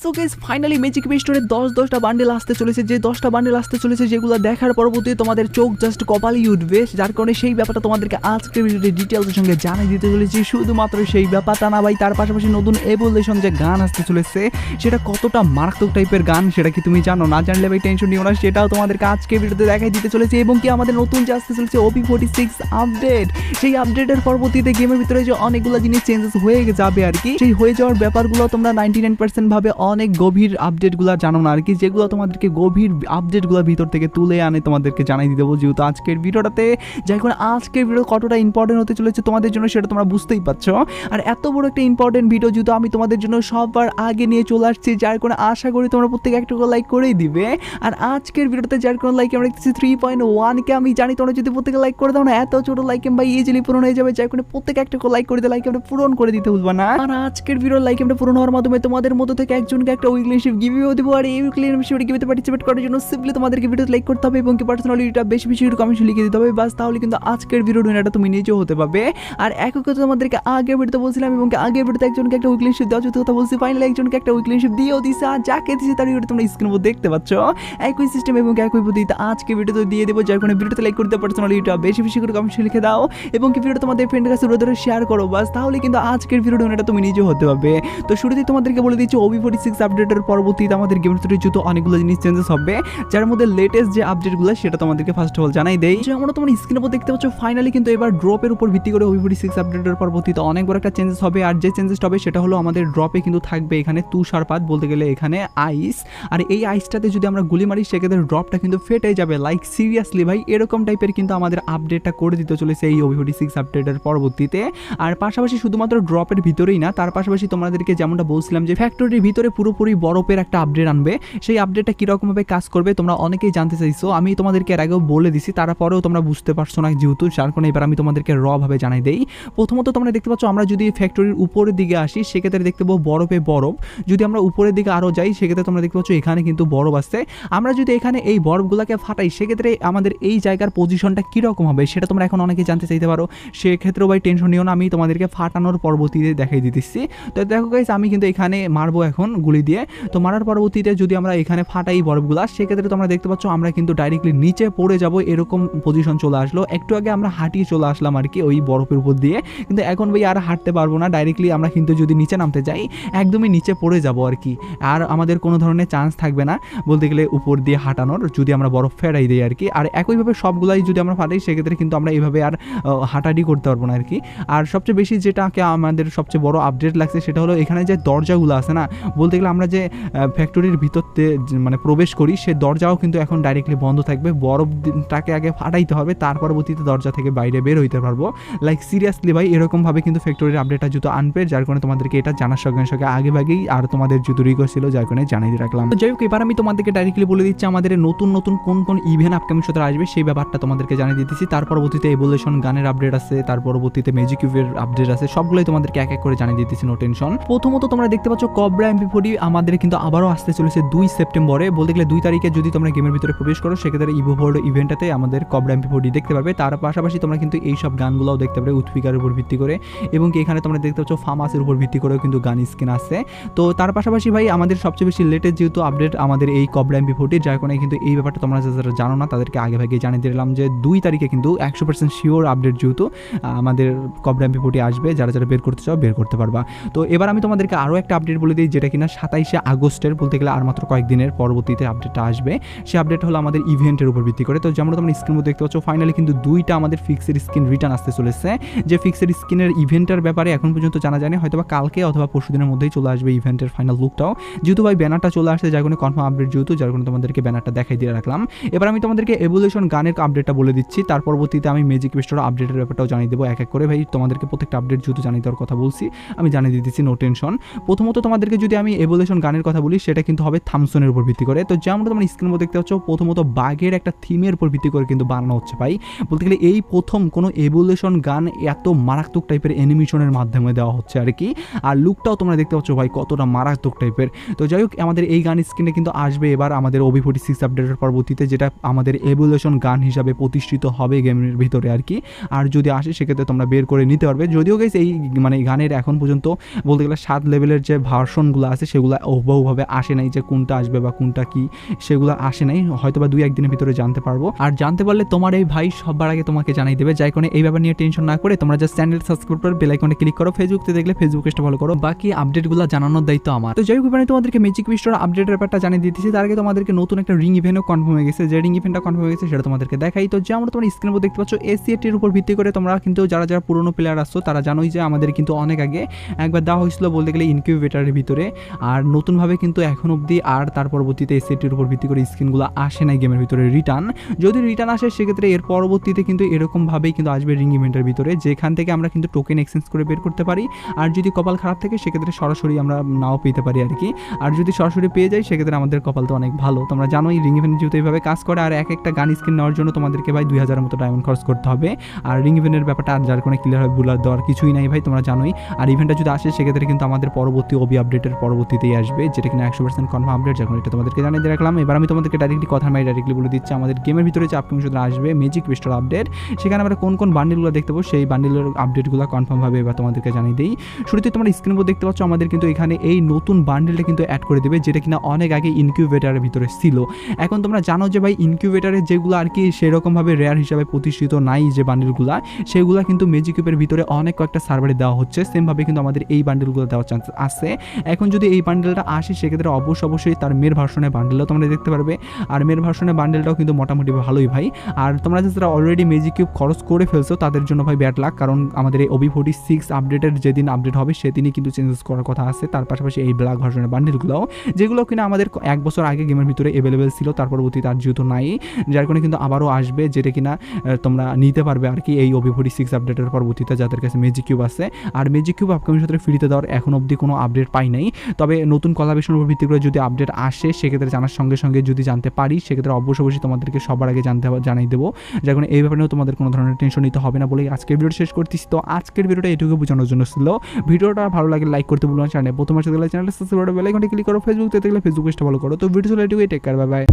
So guys finally magic স্টোরে 10টা bundle আসতে চলেছে, যে 10টা বান্ডেল আসতে চলেছে যেগুলো দেখার পরবর্তীতে তোমাদের চোখ জাস্ট কপালই উঠবে, যার কারণে সেই ব্যাপারটা তোমাদেরকে আজকের ভিডিওতে ডিটেইলসের সঙ্গে জানিয়ে দিতে চলেছি। শুধুমাত্র সেই ব্যাপারটা না ভাই, তার পাশাপাশি নতুন এভলিউশন যে গান আসতে চলেছে সেটা কতটা মারাত্মক টাইপের গান সেটা কি তুমি জানো? না জানলে ভাই টেনশন নিও না, সেটাও তোমাদেরকে আজকের ভিডিওতে দেখাই দিতে চলেছে। এবং কি আমাদের নতুন যে আসতে চলেছে OP46 আপডেট, সেই আপডেটের পরবর্তীতে গেমের ভিতরে যে অনেকগুলো জিনিস চেঞ্জেস হয়ে যাবে আর কি, সেই হয়ে যাওয়ার ব্যাপারগুলো তোমরা 99% ভাবে অনেক গভীর আপডেটগুলো জানো না আর কি, যেগুলো তোমাদেরকে গভীর আপডেটগুলোর ভিতর থেকে তুলে আনে তোমাদেরকে জানাই দিয়ে দেবো। যেহেতু আজকের ভিডিওটাতে যাই করে আজকের ভিডিও কতটা ইম্পর্টেন্ট হতে চলেছে তোমাদের জন্য সেটা তোমরা বুঝতেই পারছো। আর এত বড় একটা ইম্পর্টেন্ট ভিডিও যেহেতু আমি তোমাদের জন্য সবার আগে নিয়ে চলে আসছি, যার কারণে আশা করি তোমরা প্রত্যেকে একটা করে লাইক করেই দিবে। আর আজকের ভিডিওতে যার কারণে লাইক আমরা দেখতেছি 3.1 কে, আমি জানি তোমরা যদি প্রত্যেকে লাইক করে দাও না, এত ছোট লাইক ভাই ইজিলি পূরণ হয়ে যাবে, যার কারণে প্রত্যেকে একটা করে লাইক করে দিতে, লাইক আমরা পূরণ করে দিতে ভুলবা না। আর আজকের ভিডিওর লাইক আমরা পূরণ হওয়ার মাধ্যমে তোমাদের মধ্য থেকে একজনকে একটা উইকলি শিপ গিভও দেবো। আর এই উইকলি শিপে গিভতে পার্টিসিপেট করার জন্য সিম্পলি তোমাদেরকে ভিডিওতে লাইক করতে হবে এবং কি পার্সোনালি এটা বেশি বেশি কমেন্ট লিখে দিতে হবে, বাস তাহলে কিন্তু আজকের ভিডিও উইনারটা তুমি নিজেও হতে পারবে। আর একই কথা তোমাদেরকে আগে ভিডিওতে বলছিলাম এবং কি আগে ভিডিওতে একজনকে একটা উইকলি শিপ দেওয়ার কথা বলছি, ফাইনালি একজনকে একটা উইকলি শিপ দিয়েও দিছে। আর যাকে দিছে তার ভিডিও তোমরা স্ক্রিনের উপর দেখতে পাচ্ছ, একই সিস্টেম এবং একই পদ্ধতিতে আজকে ভিডিওতে দিয়ে দেবো, যার কারণে ভিডিওতে লাইক করতে পার্সোনালি এটা বেশি বেশি করে কমেন্ট লিখে দাও এবং কি ভিডিও তোমাদের ফ্রেন্ডের কাছে ধরে শেয়ার করো, বাস তাহলে কিন্তু আজকের ভিডিও উইনারটা তুমি নিজেও হতে পারবে। তো শুরুতেই তোমাদেরকে বলে দিচ্ছি OP46 আপডেটের পরবর্তীতে আমাদের গেমের ভিতরে যত অনেকগুলো জিনিস চেঞ্জেস হবে, যার মধ্যে লেটেস্ট যে আপডেটগুলো সেটা তোমাদেরকে ফার্স্ট অফ অল জানাই দেই। যে আমরা তোমার স্ক্রিনের উপর দেখতে পাচ্ছ ফাইনালি কিন্তু এবার ড্রপের উপর ভিত্তি করে OP46 আপডেটের পরবর্তীতে অনেক বড় একটা চেঞ্জেস হবে। আর যে চেঞ্জেস হবে সেটা হলো আমাদের ড্রপে কিন্তু থাকবে এখানে তুষারপাত, বলতে গেলে এখানে আইস। আর এই আইসটাতে যদি আমরা গুলি মারি সেক্ষেত্রে ড্রপটা কিন্তু ফেটে যাবে, লাইক সিরিয়াসলি ভাই এরকম টাইপের কিন্তু আমাদের আপডেটটা করে দিতে চলেছে এই OP46 আপডেটের পরবর্তীতে। আর পাশাপাশি শুধুমাত্র ড্রপের ভিতরেই না, তার পাশাপাশি তোমাদেরকে যেমনটা বলছিলাম যে ফ্যাক্টরির ভিতরে পুরোপুরি বরফের একটা আপডেট আনবে, সেই আপডেটটা কীরকমভাবে কাজ করবে তোমরা অনেকেই জানতে চাইছো। আমি তোমাদেরকে এর আগেও বলে দিছি, তারপরেও তোমরা বুঝতে পারছো না যেহেতু, যার কারণে এবার আমি তোমাদেরকে ভাবে জানাই দেই। প্রথমত তোমরা দেখতে পাচ্ছ আমরা যদি ফ্যাক্টরির উপরের দিকে আসি সেক্ষেত্রে দেখতে পাবো বরফে বরফ, যদি আমরা উপরের দিকে আরও যাই সেক্ষেত্রে তোমরা দেখতে পাচ্ছ এখানে কিন্তু বরফ আসছে। আমরা যদি এখানে এই বরফগুলোকে ফাটাই সেক্ষেত্রে আমাদের এই জায়গার পজিশনটা কীরকম হবে সেটা তোমরা এখন অনেকেই জানতে চাইতে পারো। সেক্ষেত্রেও ভাই টেনশন নিও না, আমি তোমাদেরকে ফাটানোর পরবর্তীতে দেখাই দিতেছি। তো দেখো গাইস আমি কিন্তু এখানে মারবো এখন গুলি দিয়ে, তো মারার পরবর্তীতে যদি আমরা এখানে ফাটাই বরফগুলা সেক্ষেত্রে তোমরা দেখতে পাচ্ছ আমরা কিন্তু ডাইরেক্টলি নিচে পড়ে যাব, এরকম পজিশন চলে আসলো। একটু আগে আমরা হাঁটিয়ে চলে আসলাম আর কি ওই বরফের উপর দিয়ে, কিন্তু এখন ভাই আর হাঁটতে পারবো না, ডাইরেক্টলি আমরা কিন্তু যদি নিচে নামতে যাই একদমই নিচে পড়ে যাব আর কি, আর আমাদের কোনো ধরনের চান্স থাকবে না বলতে গেলে উপর দিয়ে হাঁটানোর, যদি আমরা বরফ ফেরাই দিই আর কি। আর একইভাবে সবগুলাই যদি আমরা ফাটাই সেক্ষেত্রে কিন্তু আমরা এইভাবে আর হাঁটাহাঁটি করতে পারবো না আর কি। আর সবচেয়ে বেশি যেটাকে আমাদের সবচেয়ে বড় আপডেট লাগছে সেটা হলো এখানে যে দরজাগুলো আছে না, বলতে গেলে আমরা যে ফ্যাক্টরির ভিতরতে মানে প্রবেশ করি সে দরজাও কিন্তু এখন ডাইরেক্টলি বন্ধ থাকবে, বরফটাকে আগে ফাটাইতে হবে তার পরবর্তীতে দরজা থেকে বাইরে বের হইতে পারবো। লাইক সিরিয়াসলি ভাই এরকমভাবে কিন্তু ফ্যাক্টরির আপডেটটা যেহেতু আনবে, যার কারণে তোমাদেরকে এটা জানার সঙ্গে সঙ্গে আগে ভাগেই আর তোমাদের যেহেতু রিকোয়েস্ট ছিল যার কারণে জানিয়ে দিয়ে রাখলাম। যাই হোক এবার আমি তোমাদেরকে ডাইরেক্টলি বলে দিচ্ছি আমাদের নতুন নতুন কোন কোন ইভেন্ট আপকামিং সাথে আসবে সেই ব্যাপারটা তোমাদেরকে জানিয়ে দিতেছি। তার পরবর্তীতে এভলিউশন গানের আপডেট আছে, তার পরবর্তীতে ম্যাজিক কিউবের আপডেট আছে, সবগুলোই তোমাদেরকে এক এক করে জানিয়ে দিতেছি, নো টেনশন। প্রথমত তোমরা দেখতে পাচ্ছ কবরা MP40 আমাদের কিন্তু আবারও আসতে চলেছে 2 সেপ্টেম্বরে, বলতে গেলে 2 তারিখে যদি তোমরা গেমের ভিতরে প্রবেশ করো সেক্ষেত্রে ইভোভোল্ড ইভেন্টটাতে আমাদের কবরা MP40 দেখতে পাবে। তার পাশাপাশি তোমরা কিন্তু এই সব গানগুলোও দেখতে পাবে উৎপিকার উপর ভিত্তি করে, এবং কি এখানে তোমরা দেখতে পাচ্ছ ফার্মাসের উপর ভিত্তি করেও কিন্তু গান স্কিন আছে। তো তার পাশাপাশি ভাই আমাদের সবচেয়ে বেশি লেটেস্ট যেহেতু আপডেট আমাদের এই কবরা MP40, যার কারণে কিন্তু এই ব্যাপারটা তোমরা যারা জানো না তাদেরকে আগে ভাগে জানিয়ে দিলাম যে 2 তারিখে কিন্তু 100% শিওর আপডেট যেহেতু আমাদের কবরা MP40 আসবে, যারা যারা বের করতে চাও বের করতে পারবা। তো এবার আমি তোমাদেরকে আরও একটা আপডেট বলে দিই, যেটা কিনা 27শে আগস্টের, বলতে গেলে আর মাত্র কয়েকদিনের পরবর্তীতে আপডেটটা আসবে। সেই আপডেট হলো আমাদের ইভেন্টের উপর ভিত্তি করে। তো যেমন তোমরা স্ক্রিন মধ্যে দেখতে পাচ্ছ ফাইনালি কিন্তু 2টা আমাদের ফিক্সের স্কিন রিটার্ন আসতে চলেছে, যে ফিক্সের স্কিনের ইভেন্টের ব্যাপারে এখন পর্যন্ত জানা যায়নি, হয়তো বা কালকে অথবা পরশুদিনের মধ্যেই চলে আসবে ইভেন্টের ফাইনাল লুকটাও, যেহেতু ভাই ব্যানারটা চলে আসছে যার কারণে কনফার্ম আপডেট যেহেতু, যার কারণে তোমাদেরকে ব্যানারটা দেখাই দিয়ে রাখলাম। এবার আমি তোমাদেরকে এভলিউশন গানের আপডেটটা বলে দিচ্ছি, তার পরবর্তীতে আমি ম্যাজিক স্টোর আপডেটের ব্যাপারটাও জানিয়ে দেবো এক এক করে। ভাই তোমাদেরকে প্রত্যেকটা আপডেট যেহেতু জানিয়ে দেওয়ার কথা বলছি আমি জানিয়ে দিতেছি, নো টেনশন। প্রথমত তোমাদেরকে যদি আমি এভলিউশন গানের কথা বলি সেটা কিন্তু হবে থামসনের উপর ভিত্তি করে। তো যেমন তোমরা স্ক্রিনের মধ্যে দেখতে পাচ্ছ প্রথমত বাঘের একটা থিমের উপর ভিত্তি করে কিন্তু বানানো হচ্ছে ভাই, বলতে গেলে এই প্রথম কোনো এভলিউশন গান এত মারাত্মক টাইপের অ্যানিমেশনের মাধ্যমে দেওয়া হচ্ছে আর কি। আর লুকটাও তোমরা দেখতে পাচ্ছ ভাই কতটা মারাত্মক টাইপের। তো যাই হোক আমাদের এই গান স্ক্রিনে কিন্তু আসবে এবার আমাদের OP46 আপডেটের পরবর্তীতে, যেটা আমাদের এভলিউশন গান হিসাবে প্রতিষ্ঠিত হবে গেমের ভিতরে আর কি। আর যদি আসে সেক্ষেত্রে তোমরা বের করে নিতে পারবে, যদিও গাইস এই মানে গানের এখন পর্যন্ত বলতে গেলে 7 লেভেলের যে ভার্সনগুলো আছে সেগুলো হুবহুভাবে আসে নাই, যে কোনটা আসবে বা কোনটা কি সেগুলো আসে নাই, হয়তো বা 2-1 দিনের ভিতরে জানতে পারবো। আর জানতে পারলে তোমার এই ভাই সবার আগে তোমাকে জানাই দেবে। যাই কারণে এই ব্যাপার নিয়ে টেনশন না করে তোমরা জাস্ট চ্যানেল সাবস্ক্রাইব করে বেল আইকনে ক্লিক করো। ফেসবুকে দেখলে ফেসবুক পেজটা ফলো করো, বাকি আপডেটগুলো জানানোর দায়িত্ব আমার। তো যাই হোক এবার তোমাদেরকে ম্যাজিক বিস্টর আপডেটের ব্যাপারটা জানিয়ে দিতেছি। তার আগে তোমাদেরকে নতুন একটা রিং ইভেন্টও কনফার্ম হয়ে গেছে। যে রিং ইভেন্টটা কনফার্ম হয়ে গেছে সেটা তোমাদেরকে দেখাই। তো যেমন তোমরা স্ক্রিনের উপর দেখতে পাচ্ছ, এসিএটির উপর ভিত্তি করে তোমরা কিন্তু যারা যারা পুরনো প্লেয়ার আসছো তারা জানোই যে আমাদের কিন্তু অনেক আগে একবার দেওয়া হয়েছিল বলতে গেলে ইনকিউবেটারের ভিতরে, আর নতুনভাবে কিন্তু এখন অবধি আর তার পরবর্তীতে এসিএটির উপর ভিত্তি করে স্কিনগুলো আসে নাই গেমের ভিতরে রিটার্ন। যদি রিটার্ন আসে সেক্ষেত্রে এর পরবর্তীতে কিন্তু এরকমভাবেই কিন্তু আসবে রিং ইভেন্টের ভিতরে, যেখান থেকে আমরা কিন্তু টোকেন এক্সচেঞ্জ করে বের করতে পারি। আর যদি কপাল খারাপ থাকে সেক্ষেত্রে সরাসরি আমরা নাও পেতে পারি আর কি। আর যদি সরাসরি পেয়ে যাই সেক্ষেত্রে আমাদের কপাল তো অনেক ভালো। তোমরা জানোই রিং ইভেন্ট যেহেতু এইভাবে কাজ করে, আর এক একটা গান স্কিন নেওয়ার জন্য তোমাদেরকে ভাই 2000-এর মতো ডায়মন্ড খরচ করতে হবে। আর রিং ইভেন্টের ব্যাপারটা আর যার কোনো ক্লিয়ার হয় বুলার দেওয়ার কিছুই নাই ভাই, তোমরা জানোই। আর ইভেন্টটা যদি আসে সেক্ষেত্রে কিন্তু আমাদের পরবর্তী ওবি আপডেটের পরবর্তীতেই আসবে, যেটা কিনা 100% কনফার্ম আপডেট। যখন এটা তোমাদেরকে জানিয়ে দিয়ে রাখলাম, এবার আমি তোমাদেরকে ডাইরেক্টলি কথা আমি ডাইরেক্টলি বলে দিচ্ছি আমাদের গেমের ভিতরে যে আপকামিং শুধু আসবে ম্যাজিক বিস্টর আপডেট, সেখানে আমরা কোন কোন বান্ডিলগুলো দেখতে পাবো সেই বান্ডিলের আপডেটগুলো কনফার্মভাবে এবার তোমাদেরকে জানিয়ে দিই। শুরুতে তোমরা স্ক্রিনের উপর দেখতে পাচ্ছ আমাদের কিন্তু এখানে এই নতুন বান্ডিলটা কিন্তু অ্যাড করে দেবে, যেটা কিনা অনেক আগে ইনকিউবেটারের ভিতরে ছিল। এখন তোমরা জানো যে ভাই ইনকিউবেটারের যেগুলো আর কি সেরকমভাবে রেয়ার হিসাবে প্রতিষ্ঠিত নাই যে বান্ডিলগুলো, সেগুলো কিন্তু ম্যাজিক কিউবের ভিতরে অনেক কয়েকটা সার্ভারে দেওয়া হচ্ছে। সেমভাবে কিন্তু আমাদের এই বান্ডিলগুলো দেওয়ার চান্স আছে। এখন যদি এই বান্ডেলটা আসে সেক্ষেত্রে অবশ্যই তার মেয়ের ভার্সনের বান্ডেলটাও তোমরা দেখতে পারবে। আর মেয়ের ভার্সনের বান্ডেলটাও কিন্তু মোটামুটি ভালোই ভাই। আর তোমরা যারা অলরেডি ম্যাজিক কিউব খরচ করে ফেলছো তাদের জন্য ভাই ব্যাড লাক, কারণ আমাদের এই OB46 আপডেটের যেদিন আপডেট হবে সেদিনই কিন্তু চেঞ্জেস করার কথা আছে। তার পাশাপাশি এই ব্ল্যাক ভার্সনের বান্ডেলগুলোও, যেগুলো কিনা আমাদের 1 বছর আগে গেমের ভিতরে অ্যাভেলেবেল ছিল, তার পরবর্তীতে আর যেহেতু নাই, যার কারণে কিন্তু আবারও আসবে, যেটা কিনা তোমরা নিতে পারবে আর কি এই OB46 আপডেটের পরবর্তীতে যাদের কাছে ম্যাজিক কিউব আছে। আর ম্যাজিক কিউব আপকামিং সূত্রে ফ্রিতে দেওয়ার এখন অবধি কোনো আপডেট পাই নাই, তবে নতুন কোলাবরেশনের উপর ভিত্তি করে যদি আপডেট আসে সেক্ষেত্রে জানার সঙ্গে সঙ্গে যদি জানতে পারি সেক্ষেত্রে অবশ্যই তোমাদেরকে সবার আগে জানাই দেবো। যার কারণে এই ব্যাপারেও তোমাদের কোনো ধরনের টেনশন নিতে হবে না বলেই আজকের ভিডিও শেষ করতেছি। তো আজকের ভিডিওটা এটুকু বোঝানোর জন্য ছিল। ভিডিওটা ভালো লাগে লাইক করতে ভুলো না, চ্যানেল প্রথম আসতে গেলে চ্যানেলটা সাবস্ক্রাইব করে বেল আইকনটা ক্লিক করো, ফেসবুক দেখতে গেলে ফেসবুক পেজটা ফলো করো। তো ভিডিও চলে এটুকুই, টেক কেয়ার, বাই বাই।